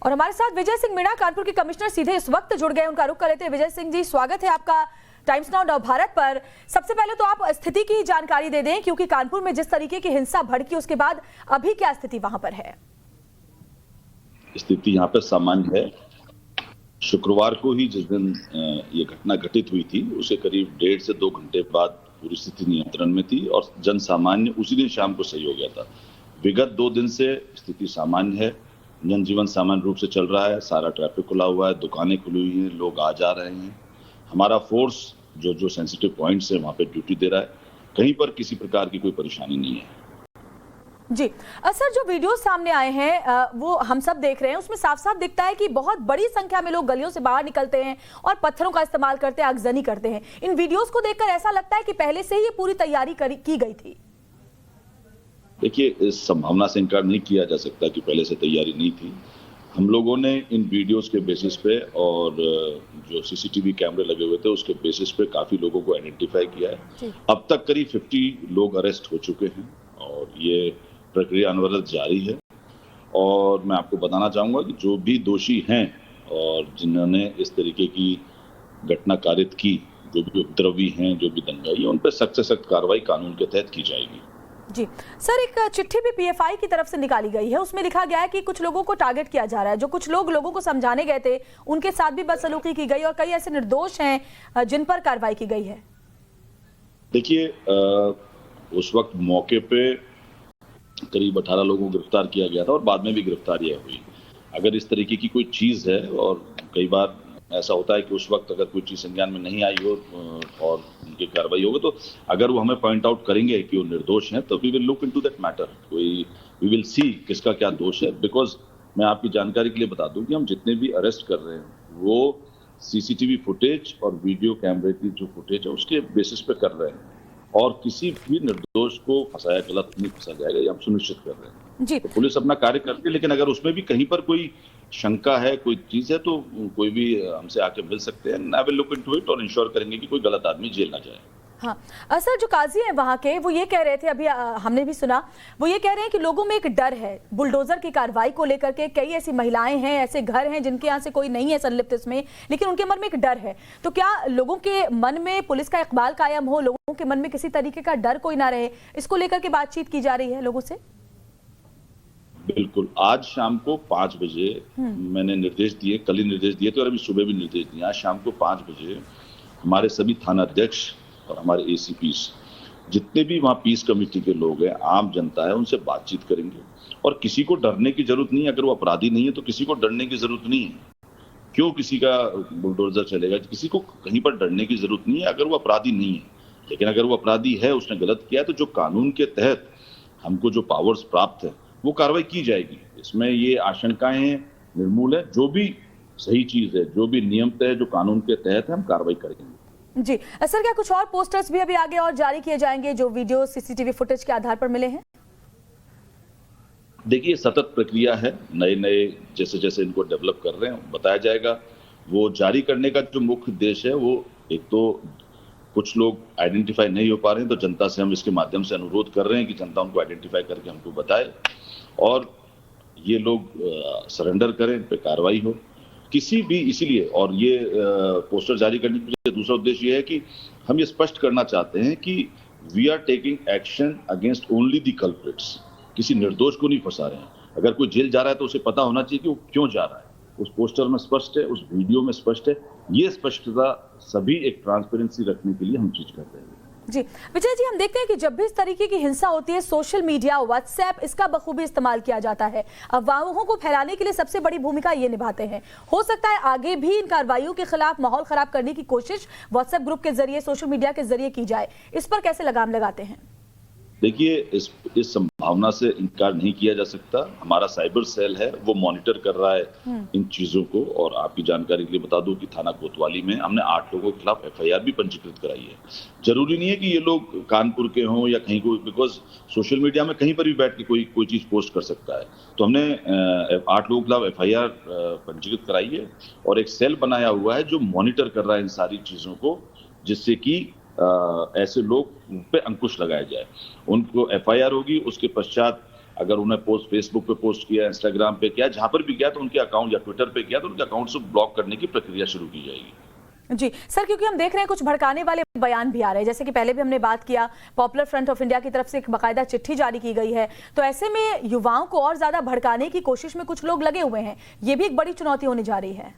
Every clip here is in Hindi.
और हमारे साथ विजय सिंह मीणा, कानपुर के कमिश्नर, सीधे इस वक्त जुड़ गए। उनका रुख कर लेते हैं। विजय सिंह जी, स्वागत है आपका टाइम्स नाउ नवभारत पर। सबसे पहले तो आप स्थिति की जानकारी दे दें, क्योंकि कानपुर में जिस तरीके की हिंसा भड़की उसके बाद अभी क्या स्थिति वहां पर है? स्थिति यहाँ पर सामान्य है। शुक्रवार को ही जिस दिन ये घटना घटित हुई थी, उसे करीब 1.5 से 2 घंटे बाद पूरी स्थिति नियंत्रण में थी और जन सामान्य उसी दिन शाम को सही हो गया था। विगत 2 दिन से स्थिति सामान्य है, जनजीवन सामान्य रूप से चल रहा है, सारा ट्रैफिक खुला हुआ है, दुकानें खुली हुई हैं, लोग आ जा रहे हैं। हमारा फोर्स जो सेंसिटिव पॉइंट्स है वहाँ पे ड्यूटी दे रहा है। कहीं पर किसी प्रकार की कोई परेशानी नहीं है। जी सर, जो वीडियो सामने आए हैं वो हम सब देख रहे हैं, उसमें साफ साफ दिखता है कि बहुत बड़ी संख्या में लोग गलियों से बाहर निकलते हैं और पत्थरों का इस्तेमाल करते हैं, आगजनी करते हैं। इन वीडियोस को देखकर ऐसा लगता है कि पहले से ही ये पूरी तैयारी की गई थी। देखिए, इस संभावना से इनकार नहीं किया जा सकता कि पहले से तैयारी नहीं थी। हम लोगों ने इन वीडियोस के बेसिस पे और जो सीसीटीवी कैमरे लगे हुए थे उसके बेसिस पे काफी लोगों को आइडेंटिफाई किया है। अब तक करीब 50 लोग अरेस्ट हो चुके हैं और ये प्रक्रिया अनवरत जारी है। और मैं आपको बताना चाहूंगा कि जो भी दोषी हैं और जिन्होंने इस तरीके की घटना कारित की, जो भी उपद्रवी हैं, जो भी दंगाई, उन पर सख्त से सख्त कार्रवाई कानून के तहत की जाएगी। जी सर, एक चिट्ठी भी पीएफआई की तरफ से निकाली गई है, उसमें लिखा गया है कि कुछ लोगों को टारगेट किया जा रहा है। जो कुछ लोगों को समझाने गए थे उनके साथ भी बदसलूकी की गई और कई ऐसे निर्दोष हैं जिन पर कार्रवाई की गई है। देखिए, उस वक्त मौके पे करीब 18 लोगों को गिरफ्तार किया गया था और बाद में भी गिरफ्तारियां हुई। अगर इस तरीके की कोई चीज है, और कई बार ऐसा होता है कि उस वक्त अगर कोई चीज संज्ञान में नहीं आई हो और उनकी कार्रवाई होगी, तो अगर वो हमें पॉइंट आउट करेंगे कि वो निर्दोष हैं, तो we will look into that matter. We will see किसका क्या दोष है। बिकॉज मैं आपकी जानकारी के लिए बता दूं कि हम जितने भी अरेस्ट कर रहे हैं वो सीसीटीवी फुटेज और वीडियो कैमरे की जो फुटेज है उसके बेसिस पे कर रहे हैं और किसी भी निर्दोष को फंसाया, गलत नहीं फंसा जाएगा, ये हम सुनिश्चित कर रहे हैं। जी। तो पुलिस अपना कार्य करती है, लेकिन अगर उसमें भी कहीं पर कोई शंका है, कोई चीज है, तो कोई भी हमसे आके मिल सकते हैं। I will look into it और इंश्योर करेंगे कि कोई गलत आदमी जेल ना जाए। हाँ सर, जो काजी हैं वहाँ के, वो ये कह रहे थे, अभी हमने भी सुना, वो ये कह रहे हैं कि लोगों में एक डर है बुलडोजर की कार्रवाई को लेकर के। कई ऐसी महिलाएं हैं, ऐसे घर हैं जिनके यहाँ से कोई नहीं है संलिप्त इसमें, लेकिन उनके मन में एक डर है। तो क्या लोगों के मन में पुलिस का इकबाल कायम हो, लोगों के मन में किसी तरीके का डर कोई ना रहे, इसको लेकर के बातचीत की जा रही है लोगों से? बिल्कुल। आज शाम को 5 बजे मैंने निर्देश दिए, कल ही निर्देश दिए थे और अभी सुबह भी निर्देश दिए। आज शाम को 5 बजे हमारे सभी थाना अध्यक्ष और हमारे एसीपी, जितने भी वहाँ पीस कमेटी के लोग हैं, आम जनता है, उनसे बातचीत करेंगे। और किसी को डरने की जरूरत नहीं है। अगर वो अपराधी नहीं है तो किसी को डरने की जरूरत नहीं है। क्यों किसी का बुलडोजर चलेगा? किसी को कहीं पर डरने की जरूरत नहीं है अगर वो अपराधी नहीं है। लेकिन अगर वो अपराधी है, उसने गलत किया, तो जो कानून के तहत हमको जो पावर्स प्राप्त है वो कार्रवाई की जाएगी। इसमें ये आशंकाएं निर्मूल है। जो भी सही चीज है, जो भी नियम तय है, जो कानून के तहत है, हम कार्रवाई करेंगे। जी सर, क्या कुछ और पोस्टर्स भी अभी आगे और जारी किए जाएंगे जो वीडियो सीसीटीवी फुटेज के आधार पर मिले हैं? देखिए, सतत प्रक्रिया है। नए जैसे जैसे इनको डेवलप कर रहे हैं बताया जाएगा। वो जारी करने का जो मुख्य उद्देश्य है, वो एक तो कुछ लोग आइडेंटिफाई नहीं हो पा रहे हैं, तो जनता से हम इसके माध्यम से अनुरोध कर रहे हैं कि जनता उनको आइडेंटिफाई करके हमको बताए और ये लोग सरेंडर करें, इन पे कार्रवाई हो किसी भी। इसीलिए और ये पोस्टर जारी करने का दूसरा उद्देश्य ये है कि हम ये स्पष्ट करना चाहते हैं कि we are taking action against only the culprits. किसी निर्दोष को नहीं फंसा रहे हैं। अगर कोई जेल जा रहा है तो उसे पता होना चाहिए कि वो क्यों जा रहा है। उस पोस्टर में स्पष्ट है, उस वीडियो में स्पष्ट है। ये स्पष्टता सभी एक ट्रांसपेरेंसी रखने के लिए हम चीज कर रहे हैं। जी विजय जी, हम देखते हैं कि जब भी इस तरीके की हिंसा होती है, सोशल मीडिया, व्हाट्सएप, इसका बखूबी इस्तेमाल किया जाता है। अफवाहों को फैलाने के लिए सबसे बड़ी भूमिका ये निभाते हैं। हो सकता है आगे भी इन कार्रवाइयों के खिलाफ माहौल खराब करने की कोशिश व्हाट्सएप ग्रुप के जरिए, सोशल मीडिया के जरिए की जाए। इस पर कैसे लगाम लगाते हैं? देखिए, इस संभावना से इनकार नहीं किया जा सकता। हमारा साइबर सेल है, वो मॉनिटर कर रहा है इन चीजों को। और आपकी जानकारी के लिए बता दूं कि थाना कोतवाली में हमने 8 लोगों के खिलाफ एफआईआर भी पंजीकृत कराई है। जरूरी नहीं है कि ये लोग कानपुर के हों या कहीं को, बिकॉज सोशल मीडिया में कहीं पर भी बैठ के कोई चीज पोस्ट कर सकता है। तो हमने 8 लोगों के खिलाफ एफआईआर पंजीकृत कराई है और एक सेल बनाया हुआ है जो मॉनिटर कर रहा है इन सारी चीजों को, जिससे कि ऐसे लोग पे अंकुश लगाया जाए। उनको एफआईआर होगी, उसके पश्चात अगर उन्हें पोस्ट फेसबुक पे पोस्ट किया, इंस्टाग्राम पे किया, जहां पर भी किया तो उनके अकाउंट या ट्विटर पे किया तो उनके अकाउंट से ब्लॉक करने की प्रक्रिया शुरू की जाएगी। जी सर, क्योंकि हम देख रहे हैं कुछ भड़काने वाले बयान भी आ रहे हैं, जैसे कि पहले भी हमने बात किया, पॉपुलर फ्रंट ऑफ इंडिया की तरफ से एक बाकायदा चिट्ठी जारी की गई है, तो ऐसे में युवाओं को और ज्यादा भड़काने की कोशिश में कुछ लोग लगे हुए हैं, ये भी एक बड़ी चुनौती होने जा रही है।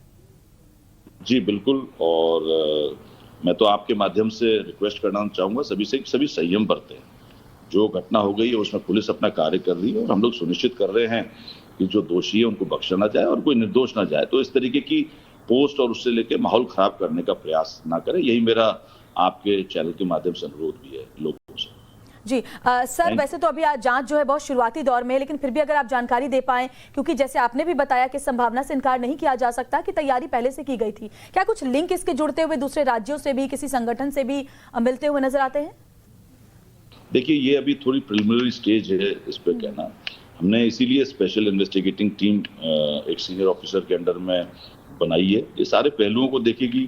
जी बिल्कुल, और मैं तो आपके माध्यम से रिक्वेस्ट करना चाहूंगा सभी से, सभी संयम बरतें। जो घटना हो गई है उसमें पुलिस अपना कार्य कर रही है और हम लोग सुनिश्चित कर रहे हैं कि जो दोषी है उनको बख्शा ना जाए और कोई निर्दोष ना जाए। तो इस तरीके की पोस्ट और उससे लेके माहौल खराब करने का प्रयास ना करें, यही मेरा आपके चैनल के माध्यम से अनुरोध भी है लोगों से। जी सर, वैसे तो अभी जांच जो है बहुत शुरुआती दौर में है, लेकिन फिर भी अगर आप जानकारी दे पाएं, क्योंकि जैसे आपने भी बताया कि संभावना से इनकार नहीं किया जा सकता कि तैयारी पहले से की गई थी, क्या कुछ लिंक इसके जुड़ते हुए दूसरे राज्यों से भी, किसी संगठन से भी मिलते हुए नजर आते हैं? देखिए, ये अभी थोड़ी प्रिलिमिनरी स्टेज है इस पे कहना। हमने इसीलिए स्पेशल इन्वेस्टिगेटिंग टीम एक सीनियर ऑफिसर के अंडर में बनाई है। ये सारे पहलुओं को देखेगी,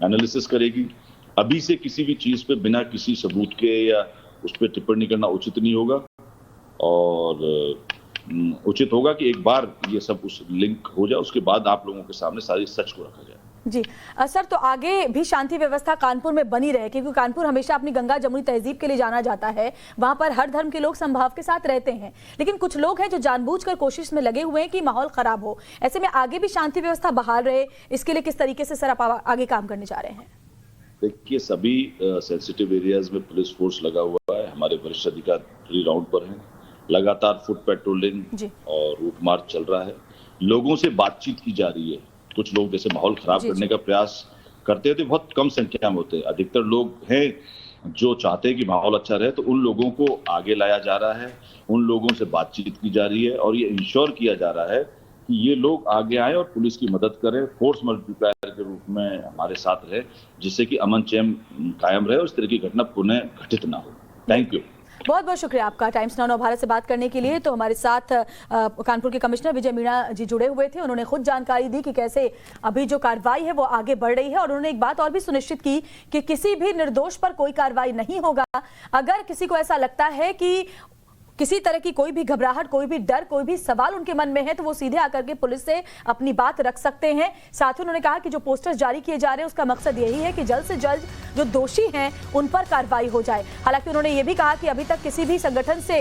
एनालिसिस करेगी। अभी से किसी भी चीज पे बिना किसी सबूत के या उस पर टिप्पणी करना उचित नहीं होगा, और उचित होगा कि एक बार ये सब उस लिंक हो जाए, उसके बाद आप लोगों के सामने सारी सच को रखा जाए। जी सर, तो आगे भी शांति व्यवस्था कानपुर में बनी रहे, क्योंकि कानपुर हमेशा अपनी गंगा जमुनी तहजीब के लिए जाना जाता है, वहां पर हर धर्म के लोग समभाव के साथ रहते हैं, लेकिन कुछ लोग हैं जो जानबूझकर कोशिश में लगे हुए हैं कि माहौल खराब हो। ऐसे में आगे भी शांति व्यवस्था बहाल रहे, इसके लिए किस तरीके से सर आप आगे काम करने जा रहे हैं? देखिए, सभी सेंसिटिव एरियाज में पुलिस फोर्स लगा हुआ है, हमारे वरिष्ठ अधिकारी राउंड पर हैं, लगातार फुट पेट्रोलिंग और रूट मार्च चल रहा है, लोगों से बातचीत की जा रही है। कुछ लोग जैसे माहौल खराब करने का प्रयास करते हैं तो बहुत कम संख्या में होते हैं, अधिकतर लोग हैं जो चाहते हैं कि माहौल अच्छा रहे, तो उन लोगों को आगे लाया जा रहा है, उन लोगों से बातचीत की जा रही है और ये इंश्योर किया जा रहा है कि ये लोग आगे आए और पुलिस की मदद करें, फोर्स मल्टीप्लायर के रूप में हमारे साथ रहे, जिससे कि अमन चैन कायम रहे और इस तरह की घटना पुनः घटित ना हो। Thank you. बहुत बहुत शुक्रिया आपका टाइम्स नाउ भारत से बात करने के लिए। तो हमारे साथ कानपुर के कमिश्नर विजय मीणा जी जुड़े हुए थे, उन्होंने खुद जानकारी दी कि कैसे अभी जो कार्रवाई है वो आगे बढ़ रही है, और उन्होंने एक बात और भी सुनिश्चित की कि किसी भी निर्दोष पर कोई कार्रवाई नहीं होगा। अगर किसी को ऐसा लगता है कि किसी तरह की कोई भी घबराहट, कोई भी डर, कोई भी सवाल उनके मन में है, तो वो सीधे आकर के पुलिस से अपनी बात रख सकते हैं। साथ ही उन्होंने कहा कि जो पोस्टर्स जारी किए जा रहे हैं उसका मकसद यही है कि जल्द से जल्द जो दोषी हैं उन पर कार्रवाई हो जाए। हालांकि उन्होंने ये भी कहा कि अभी तक किसी भी संगठन से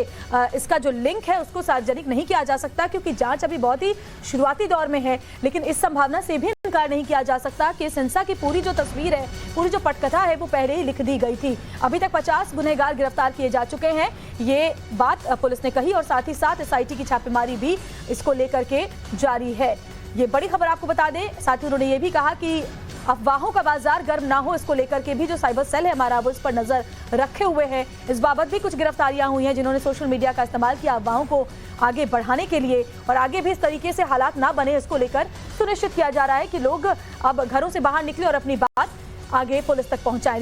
इसका जो लिंक है उसको सार्वजनिक नहीं किया जा सकता, क्योंकि जांच अभी बहुत ही शुरुआती दौर में है, लेकिन इस संभावना से भी इनकार नहीं किया जा सकता कि इस हिंसा की पूरी जो तस्वीर है, पूरी जो पटकथा है वो पहले ही लिख दी गई थी। अभी तक 50 गुनहगार गिरफ्तार किए जा चुके हैं, ये बात पुलिस ने कही, और साथ ही साथ एसआईटी की छापेमारी भी इसको लेकर के जारी है। ये बड़ी खबर आपको बता दें। साथ ही उन्होंने ये भी कहा कि अफवाहों का बाजार गर्म ना हो, इसको लेकर के भी जो साइबर सेल है हमारा वो इस पर नजर रखे हुए है। इस बाबत भी कुछ गिरफ्तारियां हुई हैं जिन्होंने सोशल मीडिया का इस्तेमाल किया अफवाहों को आगे बढ़ाने के लिए, और आगे भी इस तरीके से हालात ना बने इसको लेकर सुनिश्चित किया जा रहा है कि लोग अब घरों से बाहर निकले और अपनी बात आगे पुलिस तक पहुंचाएं।